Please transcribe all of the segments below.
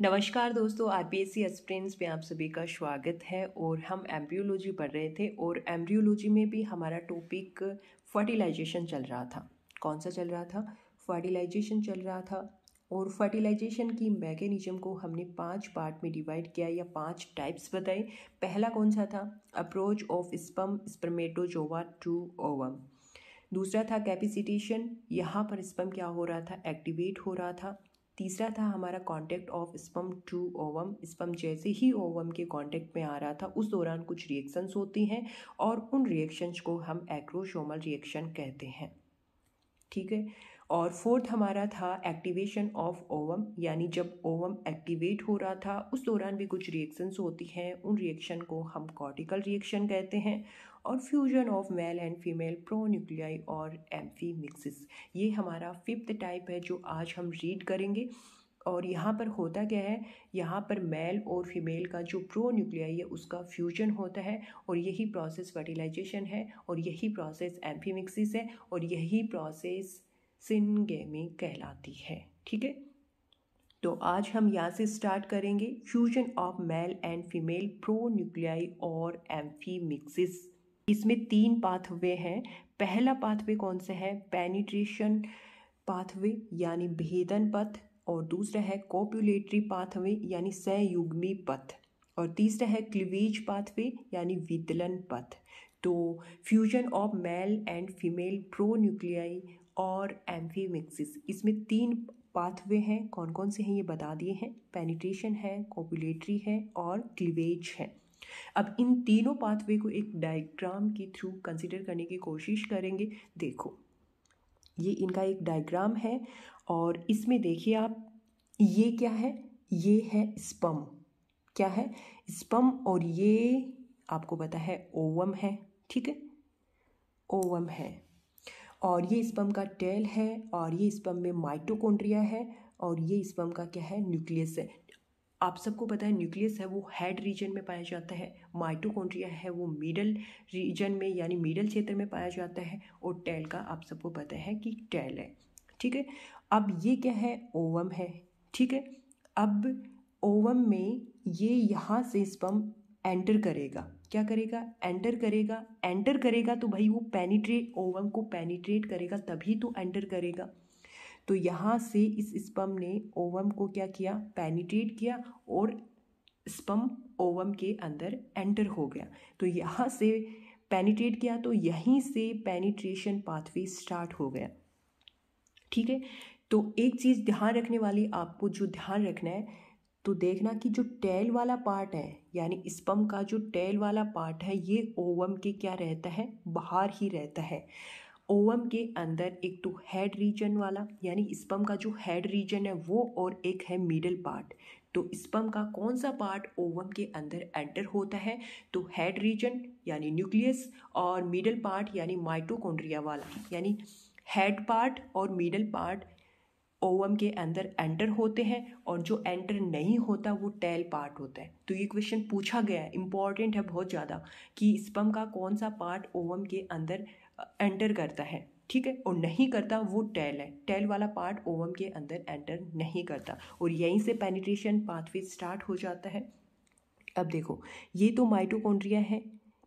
नमस्कार दोस्तों, RPSC aspirants में आप सभी का स्वागत है। और हम एम्ब्रियोलॉजी पढ़ रहे थे और एम्ब्रियोलॉजी में भी हमारा टॉपिक फर्टिलाइजेशन चल रहा था। कौन सा चल रहा था? फर्टिलाइजेशन चल रहा था। और फर्टिलाइजेशन की मैकेनिज्म को हमने 5 पार्ट में डिवाइड किया या 5 टाइप्स बताए। पहला कौन सा था? Approach of sperm spermatozoa to ovum. दूसरा था कैपिसिटेशन, यहाँ पर स्पर्म क्या हो रहा था? एक्टिवेट हो रहा था। तीसरा था हमारा contact of sperm to ovum, sperm जैसे ही ओवम के कांटेक्ट में आ रहा था उस दौरान कुछ रिएक्शंस होती हैं और उन रिएक्शंस को हम एक्रोसोमल रिएक्शन कहते हैं। ठीक है। और फोर्थ हमारा था एक्टिवेशन ऑफ ओवम, यानी जब ओवम एक्टिवेट हो रहा था उस दौरान भी कुछ रिएक्शंस होती हैं, उन रिएक्शन को हम कॉर्टिकल रिएक्शन कहते हैं। और fusion of male and female pronuclei और एम्फी मिक्सिस, ये हमारा 5th टाइप है जो आज हम रीड करेंगे। और यहाँ पर होता क्या है? यहाँ पर मेल और फीमेल का जो प्रोन्यूक्लियाई है उसका फ्यूजन होता है और यही प्रोसेस फर्टिलाइजेशन है और यही प्रोसेस एम्फीमिक्सिस है और यही प्रोसेस सिनगेमी कहलाती है। ठीक है, तो आज हम यहाँ से स्टार्ट करेंगे। Fusion of male and female pronuclei और एम्फीमिक्सिस, इसमें 3 पाथवे हैं। पहला पाथवे कौन सा है? पेनिट्रेशन पाथवे यानी भेदन पथ, और दूसरा है कोपुलेटरी पाथवे यानी संयुग्मी पथ, और तीसरा है क्लीवेज पाथवे यानी विदलन पथ। तो fusion of male and female pronuclei और एम्फीमिक्सिस, इसमें 3 पाथवे हैं। कौन कौन से हैं ये बता दिए हैं। पेनिट्रेशन है, कोपुलेटरी है और क्लीवेज है। अब इन तीनों पाथवे को एक डायग्राम के थ्रू कंसिडर करने की कोशिश करेंगे। देखो, ये इनका एक डायग्राम है और इसमें देखिए आप, ये क्या है? ये है स्पर्म। क्या है? स्पर्म। और ये आपको पता है ओवम है। ठीक है, ओवम है। और ये स्पर्म का टेल है और ये स्पर्म में माइटोकॉन्ड्रिया है और ये स्पर्म का क्या है? न्यूक्लियस है। आप सबको पता है न्यूक्लियस है वो हेड रीजन में पाया जाता है, माइटोकॉन्ड्रिया है वो मिडल रीजन में यानी मिडल क्षेत्र में पाया जाता है, और टेल का आप सबको पता है कि टेल है। ठीक है, अब ये क्या है? ओवम है। ठीक है, अब ओवम में ये यहाँ से स्पर्म एंटर करेगा। क्या करेगा? एंटर करेगा। एंटर करेगा तो भाई वो पेनिट्रेट, ओवम को पेनिट्रेट करेगा तभी तो एंटर करेगा। तो यहाँ से इस स्पर्म ने ओवम को क्या किया? पेनिट्रेट किया और स्पर्म ओवम के अंदर एंटर हो गया। तो यहाँ से पेनिट्रेट किया तो यहीं से पेनिट्रेशन पाथवे स्टार्ट हो गया। ठीक है, तो एक चीज़ ध्यान रखने वाली, आपको जो ध्यान रखना है, तो देखना कि जो टेल वाला पार्ट है यानी स्पर्म का जो टेल वाला पार्ट है ये ओवम के क्या रहता है? बाहर ही रहता है। ओवम के अंदर एक तो हेड रीजन वाला यानी स्पर्म का जो हेड रीजन है वो, और एक है मिडल पार्ट। तो स्पर्म का कौन सा पार्ट ओवम के अंदर एंटर होता है? तो हेड रीजन यानी न्यूक्लियस और मिडल पार्ट यानी माइटोकॉन्ड्रिया वाला, यानी हेड पार्ट और मिडल पार्ट ओवम के अंदर एंटर होते हैं और जो एंटर नहीं होता वो टेल पार्ट होता है। तो ये क्वेश्चन पूछा गया है, इंपॉर्टेंट है बहुत ज़्यादा, कि स्पर्म का कौन सा पार्ट ओवम के अंदर एंटर करता है। ठीक है, और नहीं करता वो टेल है। टेल वाला पार्ट ओवम के अंदर एंटर नहीं करता और यहीं से पेनिट्रेशन पाथवे स्टार्ट हो जाता है। अब देखो, ये तो माइटोकॉन्ड्रिया है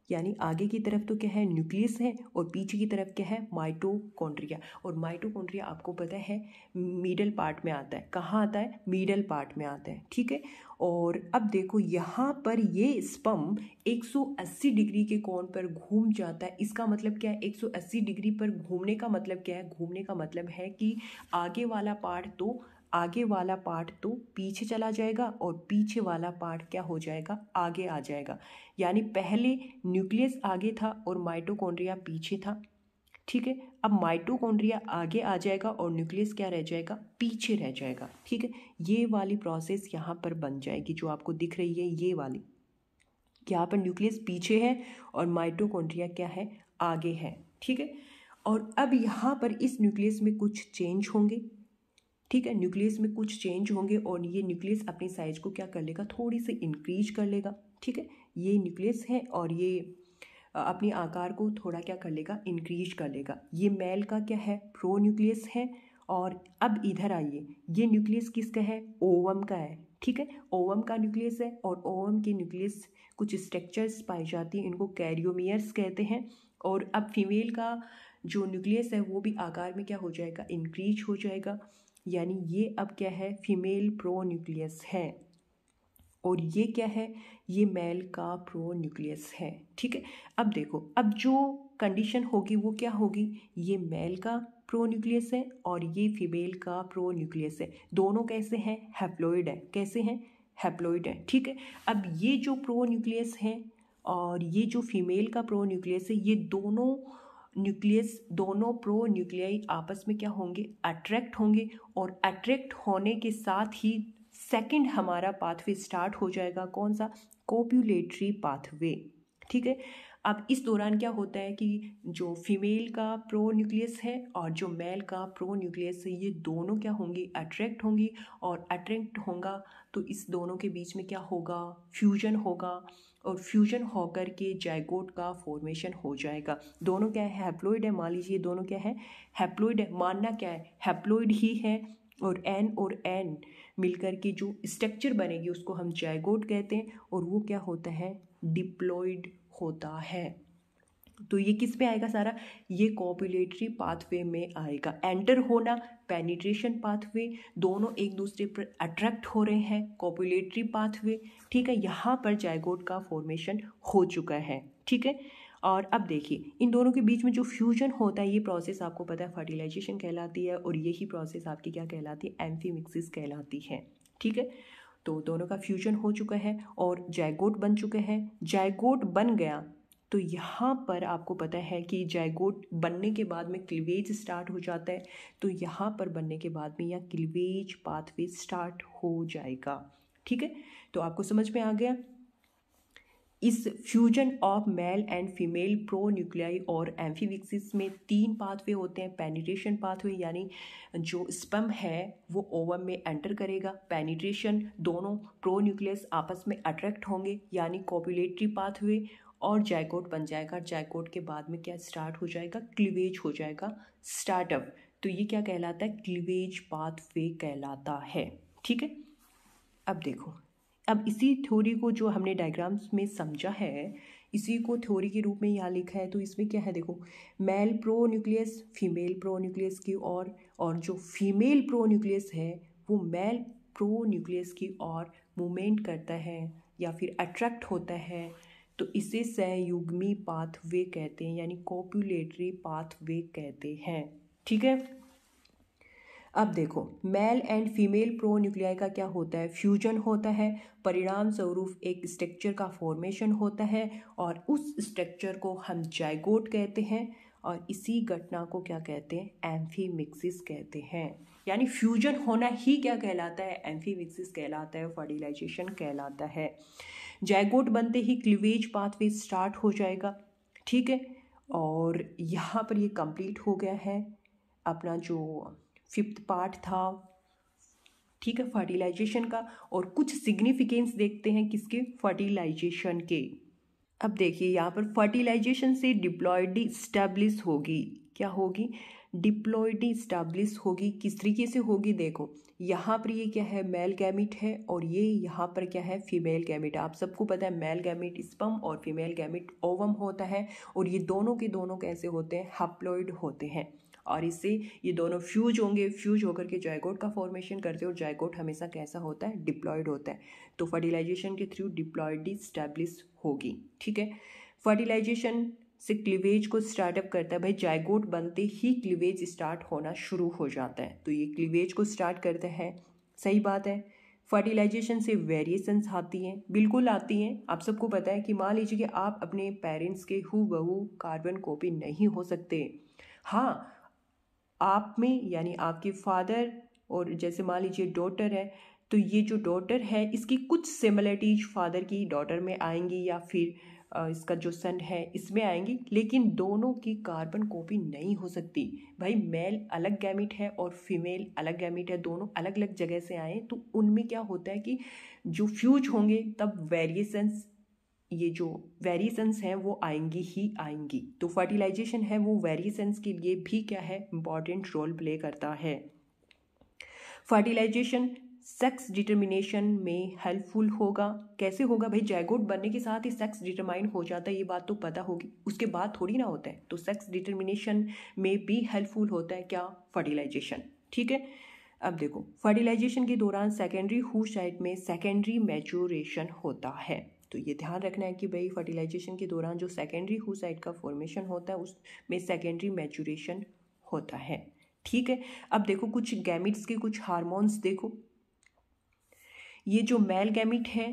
यानी आगे की तरफ तो क्या है? न्यूक्लियस है, और पीछे की तरफ क्या है? माइटोकॉन्ड्रिया। और माइटोकॉन्ड्रिया आपको पता है मिडल पार्ट में आता है। कहाँ आता है? मिडल पार्ट में आता है। ठीक है, और अब देखो यहाँ पर ये स्पर्म 180 डिग्री के कोण पर घूम जाता है। इसका मतलब क्या है? 180 डिग्री पर घूमने का मतलब क्या है? घूमने का मतलब है कि आगे वाला पार्ट तो पीछे चला जाएगा और पीछे वाला पार्ट क्या हो जाएगा? आगे आ जाएगा। यानी पहले न्यूक्लियस आगे था और माइटोकॉन्ड्रिया पीछे था। ठीक है, अब माइटोकॉन्ड्रिया आगे आ जाएगा और न्यूक्लियस क्या रह जाएगा? पीछे रह जाएगा। ठीक है, ये वाली प्रोसेस यहाँ पर बन जाएगी जो आपको दिख रही है, ये वाली। यहाँ पर न्यूक्लियस पीछे है और माइटोकॉन्ड्रिया क्या है? आगे है। ठीक है, और अब यहाँ पर इस न्यूक्लियस में कुछ चेंज होंगे। ठीक है, न्यूक्लियस में कुछ चेंज होंगे और ये न्यूक्लियस अपनी साइज को क्या कर लेगा? थोड़ी सी इंक्रीज कर लेगा। ठीक है, ये न्यूक्लियस है और ये अपने आकार को थोड़ा क्या कर लेगा? इंक्रीज कर लेगा। ये मेल का क्या है? प्रो न्यूक्लियस है और अब इधर आइए, ये न्यूक्लियस किसका है? ओवम का है, ठीक है, ओवम का न्यूक्लियस है। और ओवम के न्यूक्लियस कुछ स्ट्रक्चर्स पाई जाती हैं, इनको कैरियोमियर्स कहते हैं। और अब फीमेल का जो न्यूक्लियस है वो भी आकार में क्या हो जाएगा? इंक्रीज हो जाएगा, यानी ये अब क्या है? फीमेल प्रो न्यूक्लियस है। और ये क्या है? ये मेल का प्रो न्यूक्लियस है, ठीक है। अब देखो, अब जो कंडीशन होगी वो क्या होगी? ये मेल का प्रो न्यूक्लियस है और ये फीमेल का प्रो न्यूक्लियस है। दोनों कैसे हैं? हैप्लॉइड है। कैसे हैं? हैप्लॉइड है, ठीक है। अब ये जो प्रो न्यूक्लियस है और ये जो फीमेल का प्रो न्यूक्लियस है, ये दोनों न्यूक्लियस, दोनों प्रो न्यूक्लियाई आपस में क्या होंगे? अट्रैक्ट होंगे। और अट्रैक्ट होने के साथ ही सेकंड हमारा पाथवे स्टार्ट हो जाएगा। कौन सा? कोप्यूलेटरी पाथवे, ठीक है। अब इस दौरान क्या होता है कि जो फीमेल का प्रो न्यूक्लियस है और जो मेल का प्रो न्यूक्लियस है, ये दोनों क्या होंगी? अट्रैक्ट होंगी। और अट्रैक्ट होगा तो इस दोनों के बीच में क्या होगा? फ्यूजन होगा। और फ्यूजन होकर के जाइगोट का फॉर्मेशन हो जाएगा। दोनों क्या है? हैप्लॉइड है। मान लीजिए दोनों क्या है? हैप्लॉइड है। मानना क्या है? हैप्लॉइड ही है। और एन मिलकर के जो स्ट्रक्चर बनेगी उसको हम जाइगोट कहते हैं। और वो क्या होता है? डिप्लॉइड होता है। तो ये किस पे आएगा सारा? ये कोपुलेटरी पाथवे में आएगा। एंटर होना, पेनिट्रेशन पाथवे, दोनों एक दूसरे पर अट्रैक्ट हो रहे हैं, कोपुलेटरी पाथवे, ठीक है। यहाँ पर जाइगोट का फॉर्मेशन हो चुका है, ठीक है। और अब देखिए, इन दोनों के बीच में जो फ्यूजन होता है, ये प्रोसेस आपको पता है फर्टिलाइजेशन कहलाती है। और यही प्रोसेस आपकी क्या कहलाती है? एम्फीमिक्सिस कहलाती है, ठीक है। तो दोनों का फ्यूजन हो चुका है और जाइगोट बन चुके हैं। जाइगोट बन गया तो यहाँ पर आपको पता है कि जाइगोट बनने के बाद में क्लीवेज स्टार्ट हो जाता है। तो यहाँ पर बनने के बाद में यह क्लीवेज पाथवे स्टार्ट हो जाएगा, ठीक है। तो आपको समझ में आ गया। इस fusion of male and female pro nuclei और एम्फीविक्सिस में 3 पाथवे होते हैं। पेनिट्रेशन पाथवे, यानी जो स्पर्म है वो ओवम में एंटर करेगा। पेनिट्रेशन, दोनों प्रो न्यूक्लियस आपस में अट्रैक्ट होंगे, यानी कोपुलेटरी पाथवे। और जाइगोट बन जाएगा। जाइगोट के बाद में क्या स्टार्ट हो जाएगा? क्लीवेज हो जाएगा, स्टार्टअप। तो ये क्या कहलाता है? क्लीवेज पाथवे कहलाता है, ठीक है। अब देखो, अब इसी थ्योरी को जो हमने डायग्राम्स में समझा है, इसी को थ्योरी के रूप में यहाँ लिखा है। तो इसमें क्या है? देखो, mail pro nucleus female pro nucleus की और जो फीमेल प्रो न्यूक्लियस है वो मेल प्रो न्यूक्लियस की ओर मूवमेंट करता है या फिर अट्रैक्ट होता है। तो इसे सहयुग्मी पाथवे कहते हैं, यानी कोपुलेटरी पाथवे कहते हैं, ठीक है। अब देखो, male and female pro nuclei का क्या होता है? फ्यूजन होता है। परिणाम स्वरूप एक स्ट्रक्चर का फॉर्मेशन होता है और उस स्ट्रक्चर को हम जाइगोट कहते हैं। और इसी घटना को क्या कहते हैं? एम्फीमिक्सिस कहते हैं। यानी फ्यूजन होना ही क्या कहलाता है? एम्फीमिक्सिस कहलाता है, फर्टिलाइजेशन कहलाता है। जाइगोट बनते ही क्लीवेज पाथवे स्टार्ट हो जाएगा, ठीक है। और यहाँ पर ये कंप्लीट हो गया है अपना जो 5th पार्ट था, ठीक है, फर्टिलाइजेशन का। और कुछ सिग्निफिकेंस देखते हैं किसके? फर्टिलाइजेशन के। अब देखिए, यहाँ पर फर्टिलाइजेशन से डिप्लॉइडी स्टैब्लिश होगी। क्या होगी? डिप्लॉइडी स्टैब्लिश होगी। किस तरीके से होगी? देखो, यहाँ पर ये क्या है? मेल गैमिट है और ये यहाँ पर क्या है? Female gamete. आप सबको पता है मेल गैमिट स्पर्म और फीमेल गैमिट ओवम होता है। और ये दोनों के दोनों कैसे होते हैं? हैप्लॉइड होते हैं। और इससे ये दोनों फ्यूज होंगे, फ्यूज होकर के जाइगोट का फॉर्मेशन करते हैं। और जाइगोट हमेशा कैसा होता है? डिप्लॉइड होता है। तो फर्टिलाइजेशन के थ्रू डिप्लॉइडी स्टैब्लिश होगी, ठीक है। फर्टिलाइजेशन से क्लीवेज को स्टार्टअप करता है। भाई, जाइगोट बनते ही क्लीवेज स्टार्ट होना शुरू हो जाता है। तो ये क्लीवेज को स्टार्ट करता है, सही बात है। फर्टिलाइजेशन से वेरिएशंस आती हैं, बिल्कुल आती हैं। आप सबको पता है कि मान लीजिए कि आप अपने पेरेंट्स के हूबहू कार्बन कॉपी नहीं हो सकते। हाँ, आप में यानी आपके फादर और जैसे मान लीजिए डॉटर है, तो ये जो डॉटर है इसकी कुछ सिमिलरिटीज फादर की डॉटर में आएंगी या फिर इसका जो सन है इसमें आएंगी, लेकिन दोनों की कार्बन कॉपी नहीं हो सकती। भाई, मेल अलग गैमिट है और फीमेल अलग गैमिट है, दोनों अलग अलग जगह से आए, तो उनमें क्या होता है कि जो फ्यूज होंगे तब वेरिएशंस, ये जो वेरिएशंस हैं वो आएंगी ही आएंगी। तो फर्टिलाइजेशन है वो वेरिएशंस के लिए भी क्या है? इम्पॉर्टेंट रोल प्ले करता है। फर्टिलाइजेशन सेक्स डिटर्मिनेशन में हेल्पफुल होगा। कैसे होगा भाई? जायगोट बनने के साथ ही सेक्स डिटरमाइन हो जाता है, ये बात तो पता होगी, उसके बाद थोड़ी ना होता है। तो सेक्स डिटर्मिनेशन में भी हेल्पफुल होता है क्या? फर्टिलाइजेशन। ठीक है, अब देखो फर्टिलाइजेशन के दौरान सेकेंडरी हूसाइट में सेकेंडरी मैच्योरेशन होता है। तो ये ध्यान रखना है कि भाई फर्टिलाइजेशन के दौरान जो सेकेंडरी हूसाइट का फॉर्मेशन होता है उसमें सेकेंडरी मैच्योरेशन होता है। ठीक है, अब देखो कुछ गैमिट्स के कुछ हार्मोन्स देखो। ये जो मेल गैमिट है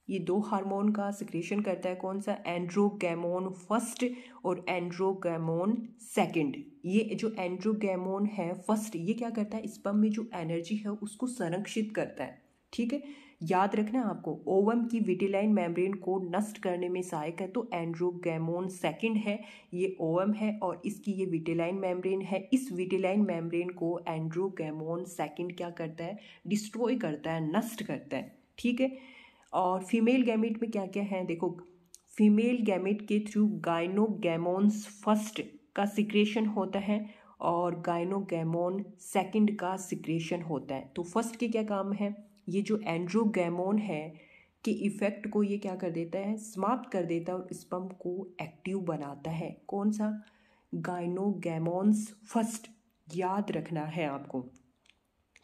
ये दो हार्मोन का सिक्रेशन करता है। कौन सा? एंड्रोगैमोन फर्स्ट और एंड्रोगैमोन सेकंड। ये जो एंड्रोगैमोन है फर्स्ट, ये क्या करता है? स्पर्म में जो एनर्जी है उसको संरक्षित करता है। ठीक है, याद रखना आपको, ओवम की विटिलाइन मेम्ब्रेन को नष्ट करने में सहायक है। तो एंड्रोगैमोन सेकंड है, ये ओवम है और इसकी ये विटिलाइन मेम्ब्रेन है। इस विटिलाइन मेम्ब्रेन को एंड्रोगैमोन सेकंड क्या करता है? डिस्ट्रॉय करता है, नष्ट करता है। ठीक है, और फीमेल गैमेट में क्या क्या है देखो। फीमेल गैमेट के थ्रू गाइनोगैमोन्स फर्स्ट का सिक्रेशन होता है और गाइनोगैमोन सेकंड का सिक्रेशन होता है। तो फर्स्ट के क्या काम है? ये जो एंड्रोगैमोन है के इफेक्ट को ये क्या कर देता है? समाप्त कर देता है और स्पर्म को एक्टिव बनाता है। कौन सा? गाइनोगैमोन्स फर्स्ट, याद रखना है आपको।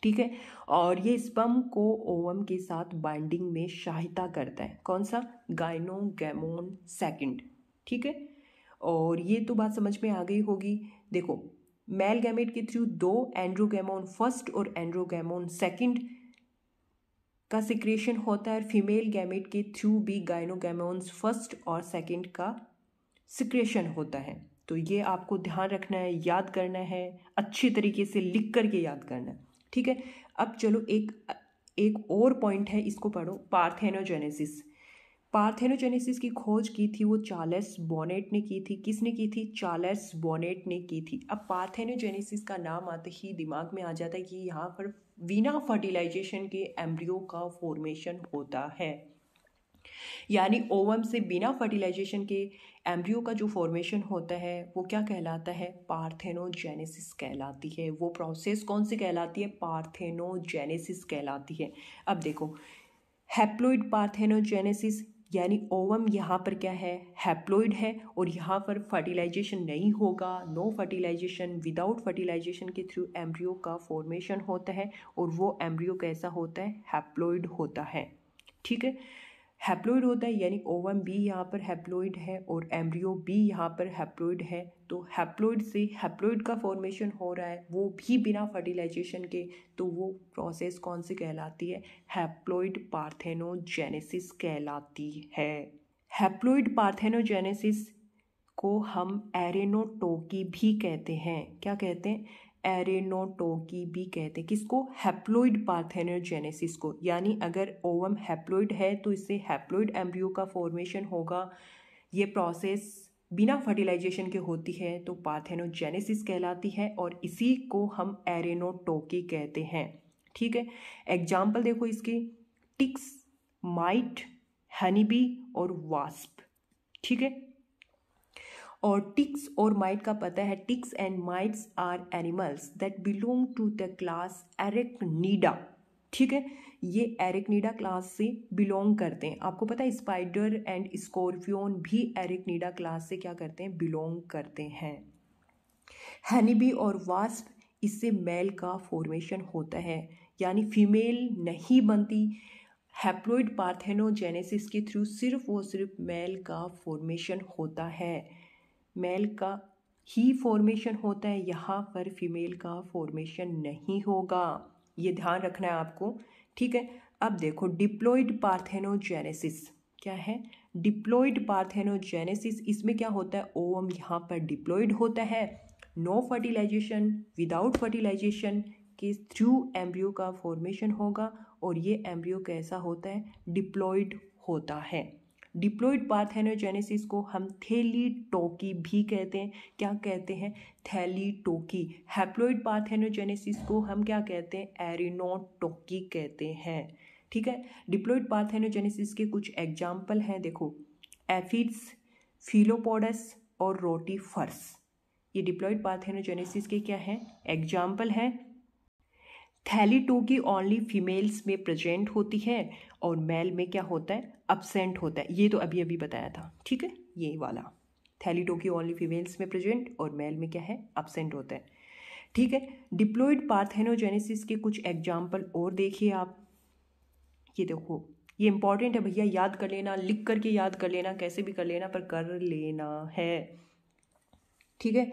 ठीक है, और ये स्पर्म को ओवम के साथ बाइंडिंग में सहायता करता है। कौन सा? गाइनोगैमोन सेकंड। ठीक है, और ये तो बात समझ में आ गई होगी। देखो मेल गैमेट के थ्रू दो एंड्रोगैमोन फर्स्ट और एंड्रोगैमोन सेकंड का सिक्रेशन होता है। फीमेल गैमेट के थ्रू भी गाइनोगैमोन्स फर्स्ट और सेकंड का सिक्रेशन होता है। तो ये आपको ध्यान रखना है, याद करना है, अच्छी तरीके से लिख करके याद करना है। ठीक है, अब चलो एक और पॉइंट है, इसको पढ़ो। पार्थेनोजेनेसिस। पार्थेनोजेनेसिस की खोज की थी वो चार्ल्स बॉनेट ने की थी। किसने की थी? चार्ल्स बॉनेट ने की थी। अब पार्थेनोजेनेसिस का नाम आते ही दिमाग में आ जाता है कि यहाँ पर बिना फर्टिलाइजेशन के एम्ब्रियो का फॉर्मेशन होता है, यानी ओवम से बिना फर्टिलाइजेशन के एम्ब्रियो का जो फॉर्मेशन होता है वो क्या कहलाता है? पार्थेनोजेनेसिस कहलाती है। वो प्रोसेस कौन सी कहलाती है? पार्थेनोजेनेसिस कहलाती है। अब देखो हैप्लॉइड पार्थेनोजेनेसिस, यानी ओवम यहाँ पर क्या है? हैप्लॉइड है और यहाँ पर फर्टिलाइजेशन नहीं होगा। नो फर्टिलाइजेशन, विदाउट फर्टिलाइजेशन के थ्रू एम्ब्रियो का फॉर्मेशन होता है और वो एम्ब्रियो कैसा होता है? हैप्लॉइड होता है। ठीक है, हैप्लॉइड होता है, यानी ओवम भी यहाँ पर हैप्लॉइड है और एम्ब्रियो भी यहाँ पर हैप्लॉइड है। तो हैप्लॉइड से हैप्लॉइड का फॉर्मेशन हो रहा है, वो भी बिना फर्टिलाइजेशन के। तो वो प्रोसेस कौन सी कहलाती है? हैप्लॉइड पार्थेनोजेनेसिस कहलाती है। हैप्लॉइड पार्थेनोजेनेसिस को हम एरेनोटोकी भी कहते हैं। क्या कहते हैं? एरेनोटोकी भी कहते हैं। किसको? हैप्लॉइड पार्थेनोजेनेसिस को। यानी अगर ओवम हैप्लॉइड है तो इससे हैप्लॉइड एम्ब्रियो का फॉर्मेशन होगा। ये प्रोसेस बिना फर्टिलाइजेशन के होती है तो पार्थेनोजेनेसिस कहलाती है और इसी को हम एरेनोटोकी कहते हैं। ठीक है, एग्जाम्पल देखो इसके। टिक्स, माइट, हनीबी और वास्प। ठीक है, और टिक्स और माइट का पता है। Ticks and mites are animals that belong to the class arachnida. ठीक है, ये एरेक्निडा क्लास से बिलोंग करते हैं। आपको पता है स्पाइडर एंड स्कॉर्पियन भी एरेक्निडा क्लास से क्या करते हैं? बिलोंग करते हैं। हनीबी और वास्प, इससे मेल का फॉर्मेशन होता है, यानी फीमेल नहीं बनती। हैप्लॉइड पार्थेनोजेनेसिस के थ्रू सिर्फ वो सिर्फ मेल का फॉर्मेशन होता है। मेल का ही फॉर्मेशन होता है, यहाँ पर फीमेल का फॉर्मेशन नहीं होगा। ये ध्यान रखना है आपको। ठीक है, अब देखो डिप्लॉइड पार्थेनोजेनेसिस क्या है? डिप्लॉइड पार्थेनोजेनेसिस, इसमें क्या होता है? ओवम यहाँ पर डिप्लॉइड होता है। नो फर्टिलाइजेशन, विदाउट फर्टिलाइजेशन के थ्रू एम्ब्रियो का फॉर्मेशन होगा और ये एम्ब्रियो कैसा होता है? डिप्लॉइड होता है। डिप्लॉइड पार्थेनोजेनेसिस को हम थैलीटोकी भी कहते हैं। क्या कहते हैं? थैलीटोकी। हैप्लॉइड पार्थेनोजेनेसिस को हम क्या कहते हैं? एरेनोटोकी कहते हैं। ठीक है, डिप्लॉइड पार्थेनोजेनेसिस के कुछ एग्जाम्पल हैं देखो। एफिड्स, फिलोपोडस और रोटीफर्स, ये डिप्लॉइड पार्थेनोजेनेसिस के क्या हैं? एग्जाम्पल हैं। थैलीटोकी ओनली फीमेल्स में प्रेजेंट होती है और मेल में क्या होता है, अब्सेंट होता है। ये तो अभी अभी बताया था, ठीक है, ये वाला थैलीटोकी ओनली फीमेल्स में प्रेजेंट और मेल में क्या है, अब्सेंट होता है, ठीक है। डिप्लॉइड पार्थेनोजेनेसिस के कुछ एग्जाम्पल और देखिए आप, ये देखो, ये इंपॉर्टेंट है भैया, याद कर लेना, लिख करके याद कर लेना, कैसे भी कर लेना पर कर लेना है, ठीक है।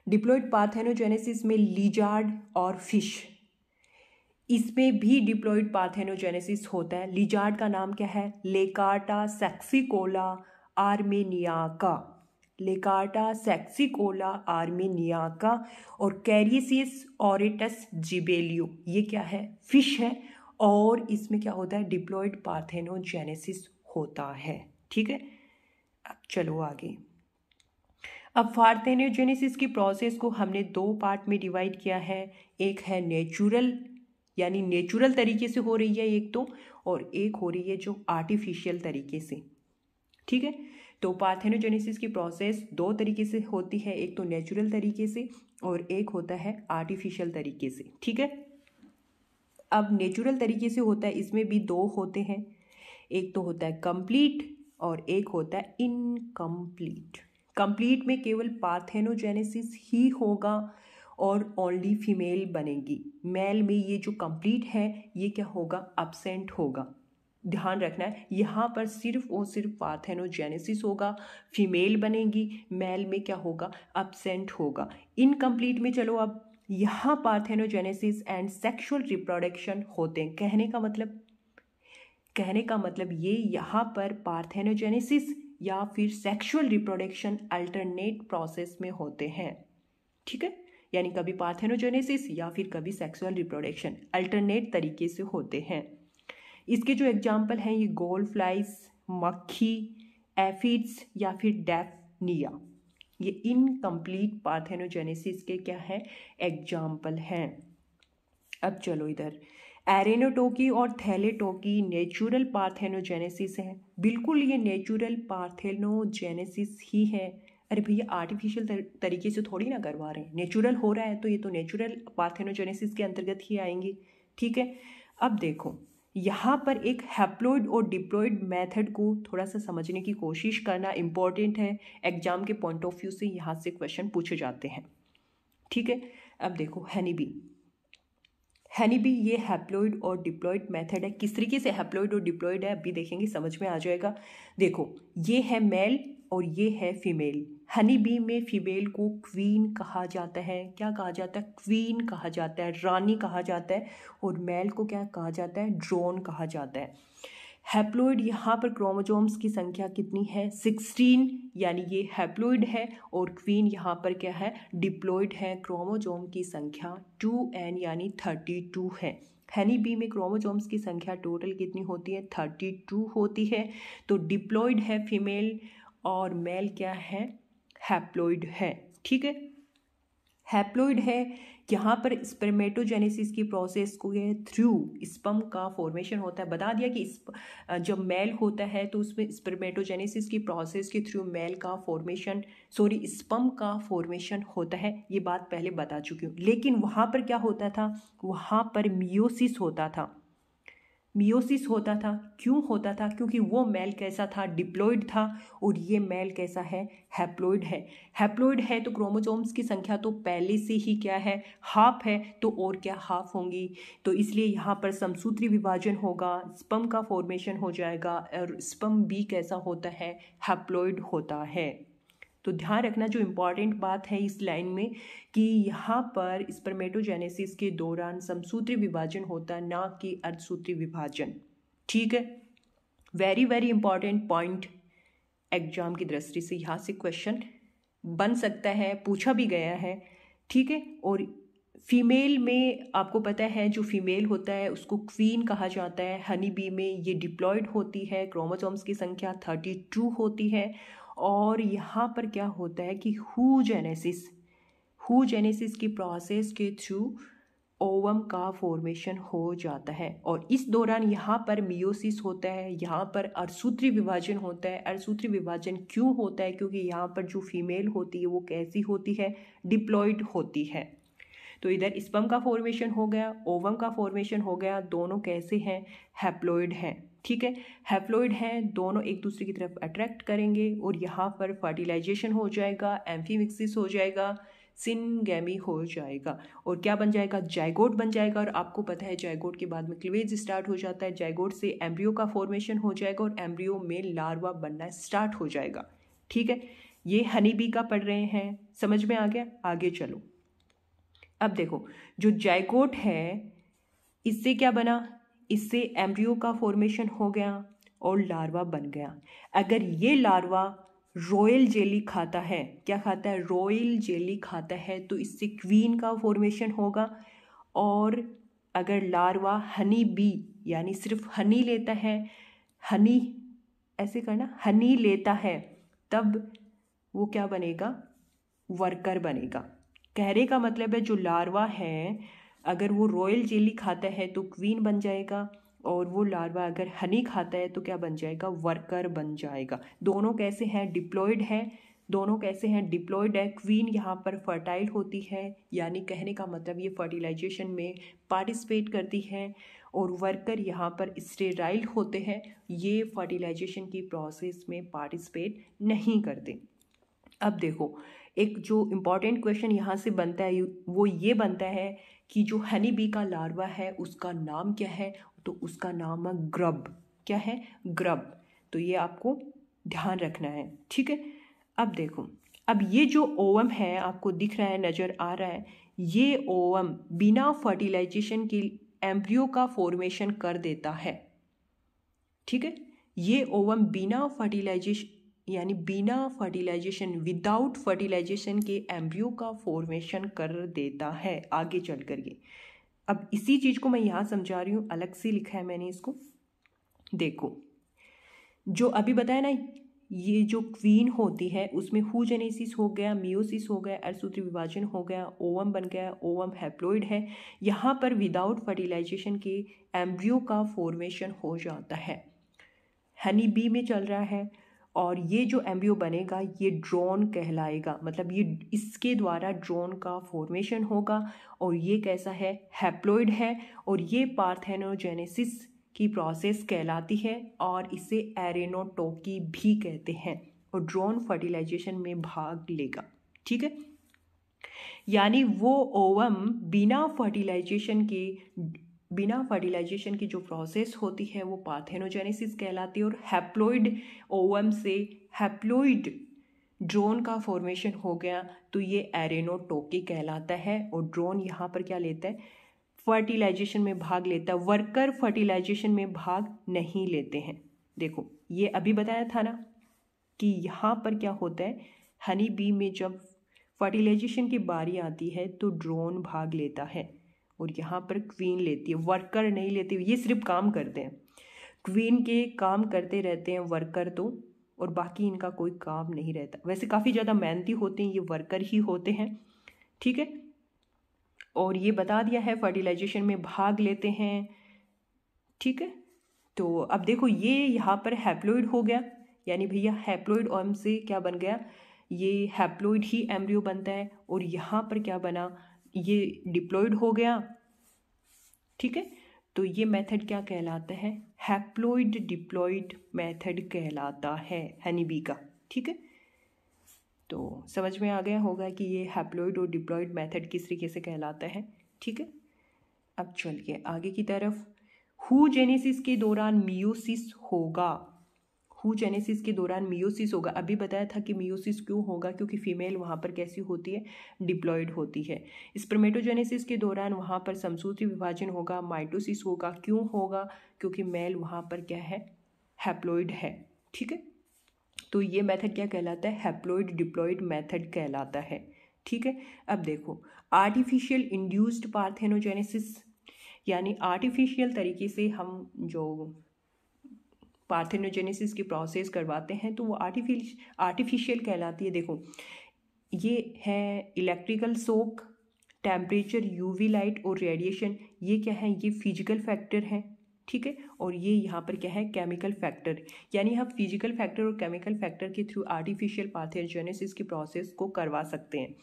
डिप्लॉइड पार्थेनोजेनेसिस में लिजार्ड और फिश, इसमें भी डिप्लॉइड पार्थेनोजेनेसिस होता है। लिजार्ड का नाम क्या है, लेकार्टा सेक्सिकोला आर्मेनियाका, लेकार्टा सेक्सिकोला आर्मेनियाका, और कैरिसिस ऑरेटस जिबेलियो, ये क्या है, फिश है, और इसमें क्या होता है, डिप्लॉइड पार्थेनोजेनेसिस होता है, ठीक है। अब चलो आगे। अब पार्थेनोजेनेसिस की प्रोसेस को हमने दो पार्ट में डिवाइड किया है, एक है नेचुरल, यानी नेचुरल तरीके से हो रही है एक तो, और एक हो रही है जो आर्टिफिशियल तरीके से, ठीक है। तो पार्थेनोजेनेसिस की प्रोसेस दो तरीके से होती है, एक तो नेचुरल तरीके से और एक होता है आर्टिफिशियल तरीके से, ठीक है। अब नेचुरल तरीके से होता है, इसमें भी दो होते हैं, एक तो होता है कंप्लीट और एक होता है इनकम्प्लीट। कंप्लीट में केवल पार्थेनोजेनेसिस ही होगा और ओनली फीमेल बनेगी। मेल में ये जो कंप्लीट है ये क्या होगा, अब्सेंट होगा। ध्यान रखना है, यहाँ पर सिर्फ और सिर्फ पार्थेनोजेनेसिस होगा, फीमेल बनेगी, मेल में क्या होगा, अब्सेंट होगा। इनकम्प्लीट में चलो अब यहाँ पार्थेनोजेनेसिस एंड सेक्सुअल रिप्रोडक्शन होते हैं। कहने का मतलब ये यहाँ पर पार्थेनोजेनेसिस या फिर सेक्सुअल रिप्रोडक्शन अल्टरनेट प्रोसेस में होते हैं, ठीक है। यानी कभी पार्थेनोजेनेसिस या फिर कभी सेक्सुअल रिप्रोडक्शन अल्टरनेट तरीके से होते हैं। इसके जो एग्जाम्पल हैं, ये गोल्ड फ्लाइज, मक्खी, एफिड्स या फिर डेफनिया, ये इनकम्प्लीट पार्थेनोजेनेसिस के क्या है, एग्जाम्पल हैं। अब चलो इधर, एरेनोटोकी और थैलेटोकी नेचुरल पार्थेनोजेनेसिस है, बिल्कुल ये नेचुरल पार्थेनोजेनेसिस ही है। अरे भैया आर्टिफिशियल तरीके से थोड़ी ना करवा रहे हैं, नेचुरल हो रहा है तो ये तो नेचुरल पार्थेनोजेनेसिस के अंतर्गत ही आएंगे, ठीक है। अब देखो यहाँ पर एक हैप्लॉइड और डिप्लॉइड मेथड को थोड़ा सा समझने की कोशिश करना इम्पॉर्टेंट है, एग्जाम के पॉइंट ऑफ व्यू से यहाँ से क्वेश्चन पूछे जाते हैं, ठीक है। अब देखो हनी बी ये हैप्लॉइड और डिप्लॉइड मेथड है। किस तरीके से हैप्लॉइड और डिप्लॉइड है अभी देखेंगे, समझ में आ जाएगा। देखो ये है मेल और ये है फीमेल। हनी बी में फीमेल को क्वीन कहा जाता है, क्या कहा जाता है, क्वीन कहा जाता है, रानी कहा जाता है, और मेल को क्या कहा जाता है, ड्रोन कहा जाता है। हैप्लॉइड यहाँ पर क्रोमोसोम्स की संख्या कितनी है, 16, यानी ये हैप्लॉइड है, और क्वीन यहाँ पर क्या है, डिप्लॉइड है, क्रोमोसोम की संख्या 2n यानी 32 है। हनी बी में क्रोमोसोम्स की संख्या टोटल कितनी होती है, 32 होती है। तो डिप्लॉइड है फीमेल और मेल क्या है, हैप्लॉइड है, ठीक है। हैप्लॉइड है, यहाँ पर स्पर्मेटोजेनेसिस की प्रोसेस को ये थ्रू स्पर्म का फॉर्मेशन होता है। बता दिया कि जब मेल होता है तो उसमें स्पर्मेटोजेनेसिस की प्रोसेस के थ्रू मेल का फॉर्मेशन, स्पर्म का फॉर्मेशन होता है, ये बात पहले बता चुकी हूँ। लेकिन वहाँ पर क्या होता था, वहाँ पर मियोसिस होता था। मियोसिस होता था, क्यों होता था, क्योंकि वो मेल कैसा था, डिप्लॉइड था, और ये मेल कैसा है, हैप्लॉइड है। हैप्लॉइड है तो क्रोमोसोम्स की संख्या तो पहले से ही क्या है, हाफ है, तो और क्या हाफ होंगी, तो इसलिए यहाँ पर समसूत्री विभाजन होगा, स्पर्म का फॉर्मेशन हो जाएगा, और स्पर्म भी कैसा होता है, हैप्लॉइड होता है। तो ध्यान रखना जो इम्पॉर्टेंट बात है इस लाइन में कि यहाँ पर स्पर्मेटोजेनेसिस के दौरान समसूत्री विभाजन होता है, ना कि अर्धसूत्री विभाजन, ठीक है। Very very important point, exam की दृष्टि से यहाँ से क्वेश्चन बन सकता है, पूछा भी गया है, ठीक है। और फीमेल में आपको पता है जो फीमेल होता है उसको क्वीन कहा जाता है। हनी बी में ये डिप्लॉइड होती है, क्रोमोसोम्स की संख्या 32 होती है, और यहाँ पर क्या होता है कि हूजेनेसिस की प्रोसेस के थ्रू ओवम का फॉर्मेशन हो जाता है, और इस दौरान यहाँ पर मियोसिस होता है, यहाँ पर अर्धसूत्री विभाजन होता है। अर्धसूत्री विभाजन क्यों होता है, क्योंकि यहाँ पर जो फीमेल होती है वो कैसी होती है, डिप्लॉइड होती है। तो इधर स्पर्म का फॉर्मेशन हो गया, ओवम का फॉर्मेशन हो गया, दोनों कैसे हैं, हैप्लॉइड हैं, ठीक है, हैप्लॉइड हैं, दोनों एक दूसरे की तरफ अट्रैक्ट करेंगे और यहाँ पर फर्टिलाइजेशन हो जाएगा, एम्फीमिक्सिस हो जाएगा, सिनगैमी हो जाएगा और क्या बन जाएगा, जाइगोट बन जाएगा। और आपको पता है जाइगोट के बाद में क्लीवेज स्टार्ट हो जाता है, जाइगोट से एम्ब्रियो का फॉर्मेशन हो जाएगा और एम्ब्रियो में लार्वा बनना स्टार्ट हो जाएगा, ठीक है। ये हनी बी का पढ़ रहे हैं, समझ में आ गया। आगे चलो, अब देखो जो जाइगोट है इससे क्या बना, इससे एम्ब्रियो का फॉर्मेशन हो गया और लार्वा बन गया। अगर ये लार्वा रॉयल जेली खाता है, क्या खाता है, रॉयल जेली खाता है, तो इससे क्वीन का फॉर्मेशन होगा। और अगर लार्वा हनी बी यानी सिर्फ हनी लेता है, हनी ऐसे करना, हनी लेता है, तब वो क्या बनेगा, वर्कर बनेगा। कहने का मतलब है जो लार्वा है अगर वो रॉयल जेली खाता है तो क्वीन बन जाएगा, और वो लार्वा अगर हनी खाता है तो क्या बन जाएगा, वर्कर बन जाएगा। दोनों कैसे हैं, डिप्लॉयड है, दोनों कैसे हैं, डिप्लॉयड है। क्वीन यहाँ पर फर्टाइल होती है, यानी कहने का मतलब ये फर्टिलाइजेशन में पार्टिसिपेट करती है, और वर्कर यहाँ पर स्टेराइल होते हैं, ये फर्टिलाइजेशन की प्रोसेस में पार्टिसिपेट नहीं करते। अब देखो एक जो इम्पॉर्टेंट क्वेश्चन यहाँ से बनता है वो ये बनता है कि जो हनी बी का लार्वा है उसका नाम क्या है, तो उसका नाम है ग्रब। क्या है, ग्रब। तो ये आपको ध्यान रखना है, ठीक है। अब देखो, अब ये जो ओवम है आपको दिख रहा है, नज़र आ रहा है, ये ओवम बिना फर्टिलाइजेशन के एम्ब्रियो का फॉर्मेशन कर देता है, ठीक है। ये ओवम बिना फर्टिलाइजेशन यानी बिना फर्टिलाइजेशन, विदाउट फर्टिलाइजेशन के एम्ब्रियो का फॉर्मेशन कर देता है आगे चल कर के। अब इसी चीज़ को मैं यहाँ समझा रही हूँ, अलग से लिखा है मैंने इसको। देखो जो अभी बताया ना, ये जो क्वीन होती है उसमें हुजेनेसिस हो गया, मियोसिस हो गया, अर्धसूत्री विभाजन हो गया, ओवम बन गया, ओवम हैप्लॉइड है। यहाँ पर विदाउट फर्टिलाइजेशन के एम्ब्रियो का फॉर्मेशन हो जाता है, हनी बी में चल रहा है, और ये जो एम्ब्रियो बनेगा ये ड्रोन कहलाएगा, मतलब ये इसके द्वारा ड्रोन का फॉर्मेशन होगा। और ये कैसा है, हैप्लॉइड है, और ये पार्थेनोजेनेसिस की प्रोसेस कहलाती है, और इसे एरेनोटोकी भी कहते हैं, और ड्रोन फर्टिलाइजेशन में भाग लेगा, ठीक है। यानी वो ओवम बिना फर्टिलाइजेशन की जो प्रोसेस होती है वो पार्थेनोजेनेसिस कहलाती है, और हैप्लॉइड ओवम से हैप्लॉइड ड्रोन का फॉर्मेशन हो गया तो ये एरेनोटोकी कहलाता है। और ड्रोन यहाँ पर क्या लेता है, फर्टिलाइजेशन में भाग लेता है, वर्कर फर्टिलाइजेशन में भाग नहीं लेते हैं। देखो ये अभी बताया था ना कि यहाँ पर क्या होता है, हनी बी में जब फर्टिलाइजेशन की बारी आती है तो ड्रोन भाग लेता है, और यहाँ पर क्वीन लेती है, वर्कर नहीं लेती, ये सिर्फ काम करते हैं, क्वीन के काम करते रहते हैं वर्कर तो, और बाकी इनका कोई काम नहीं रहता। वैसे काफ़ी ज़्यादा मेहनती होते हैं, ये वर्कर ही होते हैं, ठीक है। और ये बता दिया है फर्टिलाइजेशन में भाग लेते हैं, ठीक है। तो अब देखो ये यहाँ पर हैप्लॉइड हो गया, यानी भैया हैप्लॉइड ओवम से क्या बन गया, ये हैप्लॉइड ही एम्ब्रियो बनता है, और यहाँ पर क्या बना, ये डिप्लॉइड हो गया, ठीक है। तो ये मेथड क्या कहलाता है, हैप्लॉइड डिप्लॉइड मेथड कहलाता है हनी बी का, ठीक है। तो समझ में आ गया होगा कि ये हैप्लॉइड और डिप्लॉइड मेथड किस तरीके से कहलाता है, ठीक है। अब चलिए आगे की तरफ, हुजेनेसिस के दौरान मियोसिस होगा, हुजेनेसिस के दौरान मियोसिस होगा। अभी बताया था कि मियोसिस क्यों होगा, क्योंकि फीमेल वहाँ पर कैसी होती है, डिप्लॉइड होती है। स्पर्मेटोजेनेसिस के दौरान वहाँ पर समसूत्री विभाजन होगा, माइटोसिस होगा। क्यों होगा, क्योंकि मेल वहाँ पर क्या है, हैप्लॉइड है, ठीक है। तो ये मेथड क्या कहलाता है, हैप्लॉइड डिप्लॉइड मेथड कहलाता है, ठीक है। अब देखो आर्टिफिशियल इंड्यूस्ड पार्थेनोजेनेसिस, यानी आर्टिफिशियल तरीके से हम जो पार्थेनोजेनेसिस की प्रोसेस करवाते हैं तो वो आर्टिफिशियल कहलाती है। देखो ये है electrical shock, temperature, UV light और रेडिएशन, ये क्या है, ये फिजिकल फैक्टर है, ठीक है। और ये यहाँ पर क्या है, केमिकल फैक्टर, यानी हम फिजिकल फैक्टर और केमिकल फैक्टर के थ्रू आर्टिफिशियल पार्थेनोजेनेसिस की प्रोसेस को करवा सकते हैं।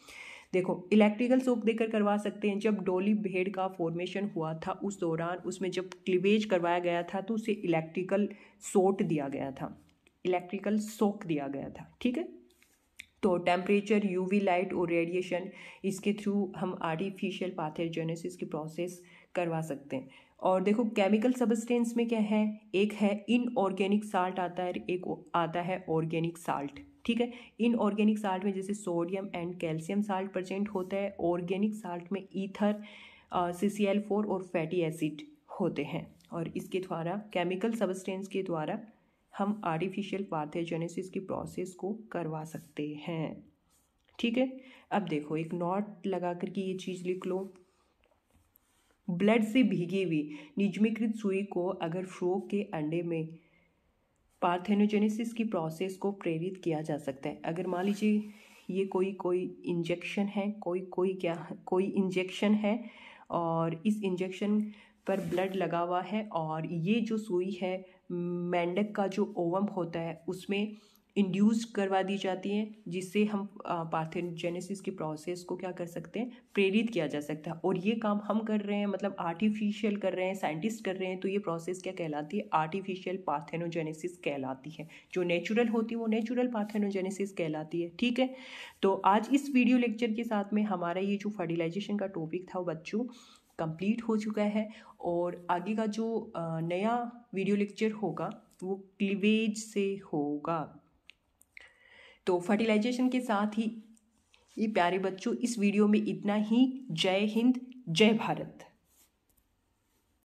देखो, इलेक्ट्रिकल शॉक देकर करवा सकते हैं। जब डोली भेड़ का फॉर्मेशन हुआ था उस दौरान उसमें जब क्लीवेज करवाया गया था तो उसे इलेक्ट्रिकल शॉक दिया गया था, इलेक्ट्रिकल शॉक दिया गया था। ठीक है, तो टेम्परेचर, यूवी लाइट और रेडिएशन, इसके थ्रू हम आर्टिफिशियल पैथोजेनेसिस की प्रोसेस करवा सकते हैं। और देखो, केमिकल सब्सटेंस में क्या है, एक है इनऑर्गेनिक साल्ट आता है, एक आता है ऑर्गेनिक साल्ट। ठीक है, इनऑर्गेनिक साल्ट में जैसे sodium and calcium salt present होता है, ऑर्गेनिक साल्ट में ईथर, CCl4 और फैटी एसिड होते हैं। और इसके द्वारा, केमिकल सब्सटेंस के द्वारा हम आर्टिफिशियल पैथोजेनेसिस की प्रोसेस को करवा सकते हैं। ठीक है, अब देखो एक नोट लगा करके ये चीज़ लिख लो। ब्लड से भीगी हुई निजमीकृत सुई को अगर फ्रॉग के अंडे में पार्थेनोजेनेसिस की प्रोसेस को प्रेरित किया जा सकता है। अगर मान लीजिए ये कोई इंजेक्शन है, कोई इंजेक्शन है और इस इंजेक्शन पर ब्लड लगा हुआ है और ये जो सुई है मेंढक का जो ओवम होता है उसमें इंड्यूस करवा दी जाती है, जिससे हम पार्थेनोजेनेसिस की प्रोसेस को क्या कर सकते हैं, प्रेरित किया जा सकता है। और ये काम हम कर रहे हैं, मतलब आर्टिफिशियल कर रहे हैं, साइंटिस्ट कर रहे हैं, तो ये प्रोसेस क्या कहलाती है, आर्टिफिशियल पार्थेनोजेनेसिस कहलाती है। जो नेचुरल होती है वो नेचुरल पार्थेनोजेनेसिस कहलाती है। ठीक है, तो आज इस वीडियो लेक्चर के साथ में हमारा ये जो फर्टिलाइजेशन का टॉपिक था वो बच्चों कंप्लीट हो चुका है। और आगे का जो नया वीडियो लेक्चर होगा वो क्लीवेज से होगा। तो फर्टिलाइजेशन के साथ ही ये प्यारे बच्चों इस वीडियो में इतना ही। जय हिंद, जय भारत।